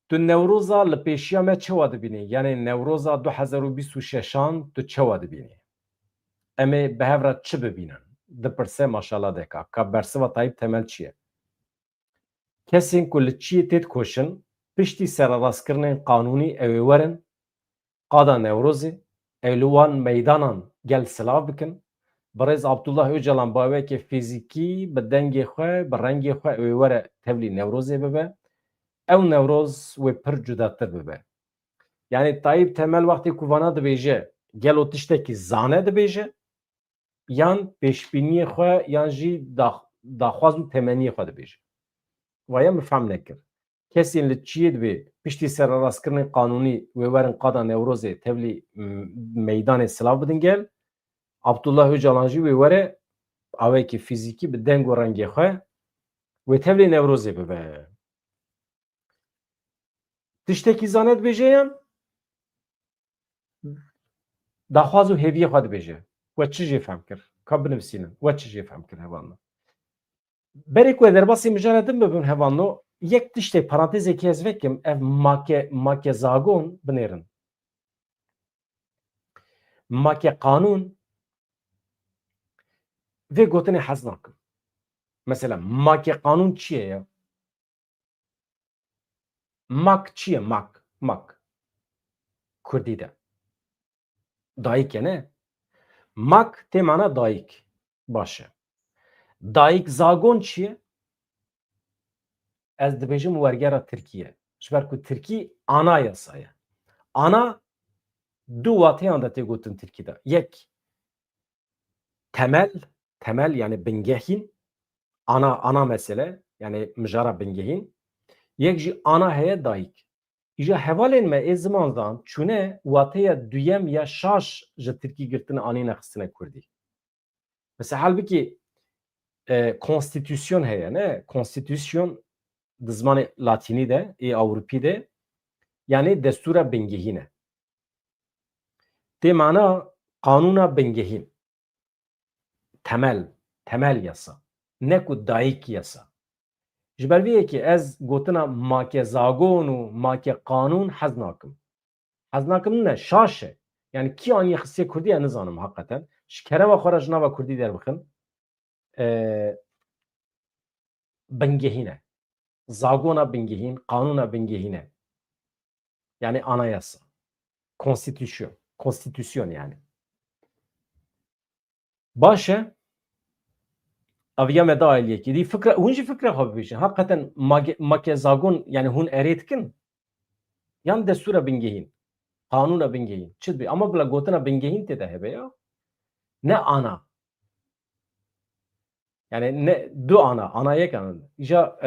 Speaker 1: Tu Newroza li pêşiya me çawa dibînî? Yani Newroza 2026an tu çawa dibînî? Em ê bi hev re çi bibînin? Dipirse maşallah deka. Ka bersiva Tayyip Temel çi ye? Kesên ku li çiyê tê dikoşin, piştî serrastkirinên qanûnî ew ê werin qada Newrozê, ew li wan meydanan gel silav bikin. Birêz Abdullah Öcalan bawekê fîzîkî bi dengê xwe, bi rengê xwe ew ê were tevlî Newrozê bibe. Ew Newroz wê pir cudatir bibe. Yani Tayyip Temel wextê ku vana dibêje gelo tiştekî zane dibêje yan pêşbîniyê xwe yan jî daxwaz û temenniyê xwe dibêje. Vaya min fehm nekir. Kesên li çiyê dibê piştî serrastkirinên qanûnî wê werin qada Newrozê tevlî meydanê silav bidin gel. Abdullah Öcalan jî wê were awekî fîzîkî bi deng û rengê xwe wê tevlî Newrozê bibe. Tiştekî zane dibêje yan daxwaz û hêviyê xwe dibêje. We çi jê fehm kir? Ka binivîsînin. We çi jê fehm kir hevalino. Berê ku derbasî mijara din bibin hevalino, yek tiştê parantezekî ez vekim, ev make zagon binêrin. Make qanûn vê gotinê hez nakim. Mesela make qanûn çi ye ya? Mak çi ye? Mak. Kurdî de. Dayîk ye ne? Mak tê mana dayîk. Baş e. Dayîk zagon çi ye? Ez dibêjim wergera Tirkiye. Ji ber ku Tirkî ana yasa ye. Ana du wateyan de tê gotin Tirkî de. Yek temel yani bingehîn, ana mesele yani mijara bingehîn. Yek jî ana heye dayîk. İja hevalên me ê ziman dan çûne wateya duyem ya şaş ji Tirkî girtine anî nexistine Kurdî. Mesela halbuki konstitüsyon heye ne? Konstitüsyon di zimanê Latînî de ê Ewropî de yani destûra bingehîn e. Tê mana qanûna bingehîn. Temel yasa. Ne ku dayîk yasa. Ji ber vê yekê ez gotina make zagon û make qanûn hez nakim. Hez nakim ne? Şaş e. Yani kî anî xistiye Kurdî ya nizanim heqeten. Ji kereva xwe re ji nava Kurdî derbixin. Bingehîn e. Zagona bingehîn, qanûna bingehîn e. Yani anayasa. Konstitüsyon yani. Baş e aviya me da aliyekî. Dî fikra hûn jî fikra xwe bibêjin. Heqeten make zagon yani hûn erê dikin yan destûra bingehîn. Qanûna bingehîn. Çi dibe? Ama bila gotina bingehîn tê de hebe ya. Ne ana. Yani ne du ana. Ana yek ana. İja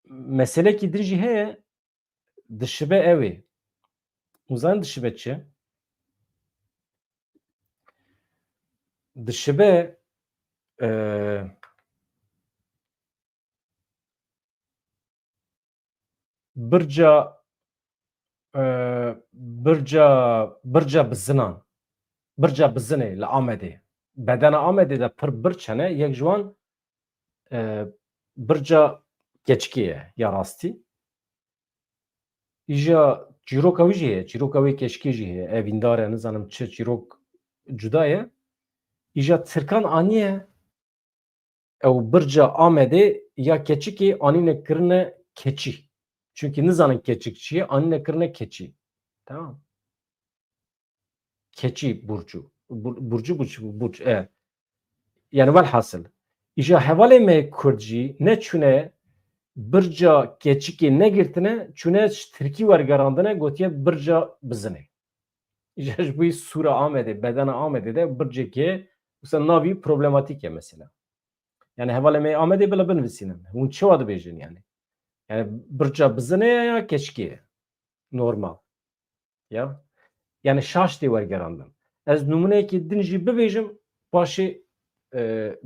Speaker 1: meselekî din jî heye dişibe ew ê. Hûn dişibe çi? Dişibe birca bizinan. Birca bizinê li Amedê. Bedena Amedê de pir birç hene. Yek ji wan birca keçikê ye ya rastî. İja çîroka wî jî heye. Çîroka wê keşikê jî heye. Evîndar e nizanim çi çîrok cuda ye. İja Tirkan aniye ew birca Amedê ya keçikê anîne kirine keçî. Çünkü nizanin keçik çi ye, anîne kirine keçî. Tamam. Keçî burcu. Burç. Yani velhasıl. İja hevalê me Kurd jî ne çûne birca keçikê negirtine çûne Tirkî wergerandine gotiye birca bizinê. İja ji bo sûra Amedê, bedena Amedê de bircekê wisa navî problematîk ye mesela. Yani hevalê me Amedê bila binivîsînin. Hûn çi wa dibêjin yani? Yani birca bizine ya keçikê normal. Ya. Yani şaş tê wergerandin. Ez numuneyekê din jî bibêjim paşê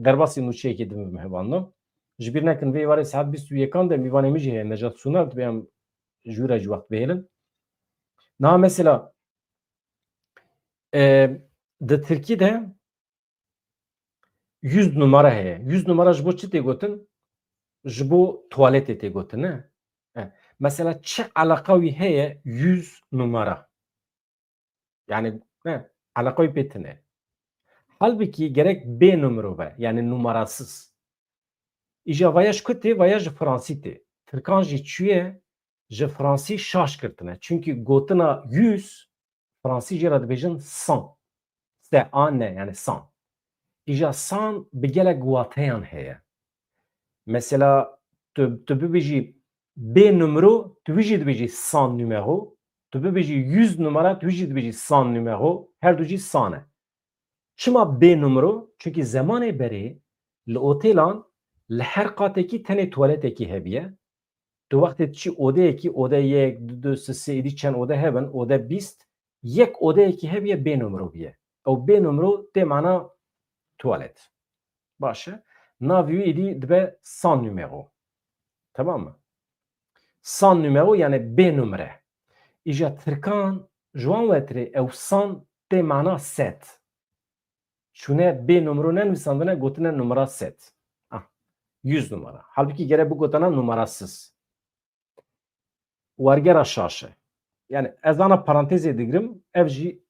Speaker 1: derbasî nûçeyekê dimim hevandam. Ji bîr nekin vê êvarê saet 21 de mîvanê min jî heye Necat Sunar dibe em ji we re ji wext bihêlin. Niha mesela di Tirkî de 100 numara heye. 100 numara ji bo çi tê gotin? Ji bo tuwaletê tê gotin ne? Mesela çi alaqa wî heye 100 numara? Yani ne? Alaqa wî pê tune. Halbuki gerek B numara be. Yani numarasız. İja vaya ji ku tê? Vaya ji Fransî tê. Tirkan jî çûye ji Fransî şaş kirtine. Çünkü gotina 100 Fransî jê re dibêjin 100. Se an ne yani 100. İja 100 bi gelek wateyan heye. Mesela tu bibêjî B numero tu jî dibêjî 100 numero. Tu bibêjî 100 numara tu jî dibêjî 100 numero. Her du jî 100 e. Çima B numero? Çünkü zamanê berê li otêlan li her qatekî tenê tuwaletekî hebiye. Tu wextê çi odeyekî oda 1, 2, 3, 4, êdî çend ode hebin, oda 20, yek odeyekî hebiye B numero biye. Ew B numero tê mana tuwalet. Baş e. Navê wî êdî dibe 100 numero. Tamam mı? 100 numero yani B numere. İja Tirkan ji wan wetirê ew 100 tê mana 7. Şune B numero nenivîsandine gotine numara 7. 100 numara. Halbuki gerek bu gotina numarasız. Wergera şaş e. Yani ez ana parantezê digirim ev jî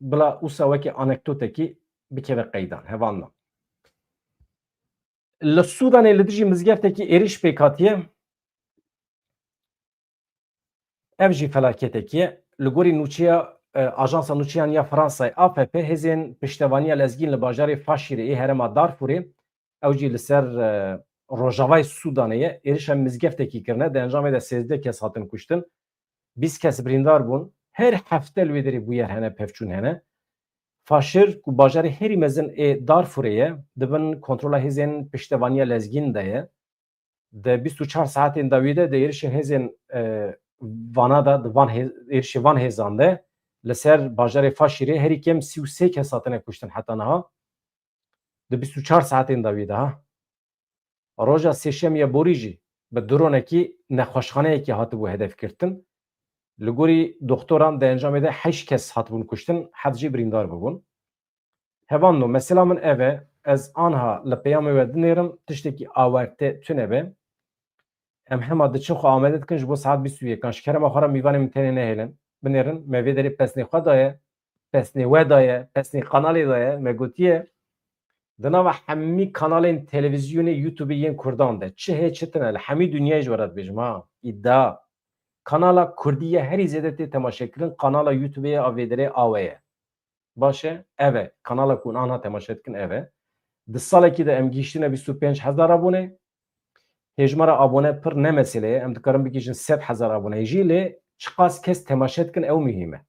Speaker 1: bila wisa wekî anekdotekî bikeve qeydan hevandan. Li Sudanê li dijî mizgeftekî êriş pêk hatiye ev jî felaketekî ye. Li gorî nûçeya Ajansa Nûçeyan ya Fransayê AFP hêzên piştevaniya lezgîn li bajarê Faşîrê ê herêma Darfurê ew jî li ser Rojavayê Sudanê ye êrişa mizgeftekî kirine. Di encamê de 13 kes hatin kuştin. 20 kes birîndar bûn. Her hefte li wê derê bûyer hene pevçûn hene. Faşir ku bajarê herî mezin ê Darfurê ye dibin kontrola hêzên piştevaniya lezgîn de ye. Di 24 saetên dawî de êrişên hêzên Van'a da êrişê Van hêzan de li ser bajarê Faşîrê herî kem 33 kes hatine kuştin heta niha. Di 24 saetên dawî de ha. Roja sêşemya borî jî bi dronekî nexweşxaneyekî hatibû hedefkirtin. Li gorî doktoran di encamê de 8 kes hatibûn kuştin, 7 jî birîndar bibûn. Hevando mesela min ev e, ez anha li peyamê we dinêrim tiştekî awarte tune be. Em hema diçin xwe amade dikin ji bo saet 21 ji kerema xwe re mîvanê min tenê nehêlin. Binêrin me vê derê pesnê xwe daye, pesnê we daye, pesnê kanalê daye, me gotiye di nava hemî kanalên televizyonê YouTubeê yên Kurdan de çi heye çi tune li hemî dunyayê ji we re dibêjim ha. İddia. Kanala Kurdî ye herî zêde tê temaşekirin kanala YouTubeê ye a vê derê awe ye. Baş e? Ev e. Kanala ku hûn anha temaşe dikin ev e. Di salekî de em gîştine 25,000 abone. Hejmara abone pir ne mesele ye. Em dikarin bigîjin 100,000 abone jî lê çiqas kes temaşe dikin ew mühîm e.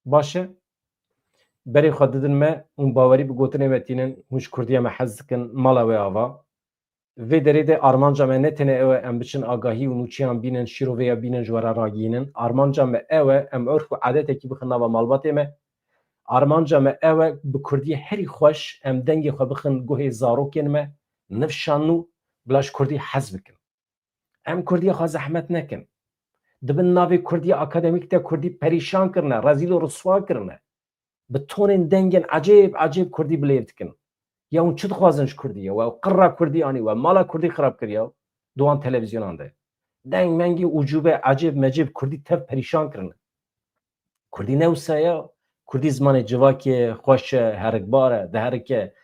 Speaker 1: Baş e? Berê xwe didin me hûn bawerî bi gotinê me tînin hûn ji Kurdiya me hez dikin mala wê ava. Vê derê de armanca me ne tenê ew e em biçin agahî û nûçiyan bînin şîrovêya bînin ji we re ragihînin. Armanca me ew e em urf û adetekî bixin nava malbatê me. Armanca me ew e bi Kurdî herî xweş em dengê xwe bixin guhê zarokên me nifşan û bila ji Kurdî hez bikin. Em Kurdiya xwe zehmet nekin. Dibin navê Kurdiya akademîk de Kurdî perîşan kirine, rezîl û riswa kirine. Bi tonên dengên ecêb ecêb Kurdî bilêv dikin. Ya hûn çi dixwazin ji Kurdî? We qirra Kurdî anî we mala Kurdî xirab kiriye di wan televîzyonan de. Deng mengî ucûbe ecêb mecêb Kurdî tev perîşan kirine. Kurdî ne wisa ye? Kurdî zimanê civakê ye, xweş e, herikbar e, diherike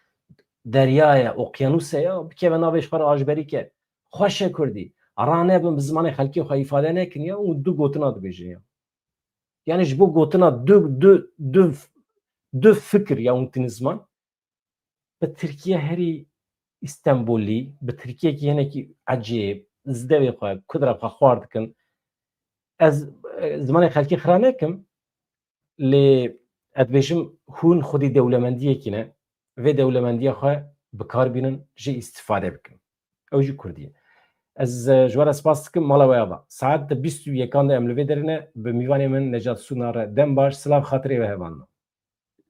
Speaker 1: derya ye, okyanûs ye, bikeve navê ji xwe re ajberî ke. Xweş e Kurdî. Ranebin bi zimanê xelkê xwe îfade nekin ya û du gotina dibêjin ya. Yani ji bo gotina du fikir ya hûn tînin ziman bi Tirkiye herî İstenbolî bi Tirkiyekî hinekî ecêb zdevê xwe kudra xwe xwar dikin. Ez zimanê xelkê xira nekim lê ez dibêjim hûn xwedî dewlemendiyekî ne vê dewlemendiya xwe bikar bînin jî îstîfade bikin. Ew jî Kurdî ye. Ez ji we re spas dikim mala we da. Saet 21 de em li vê derê ne bi mîvanê min Necat Sunar dem baş silav xatirê we hevandin.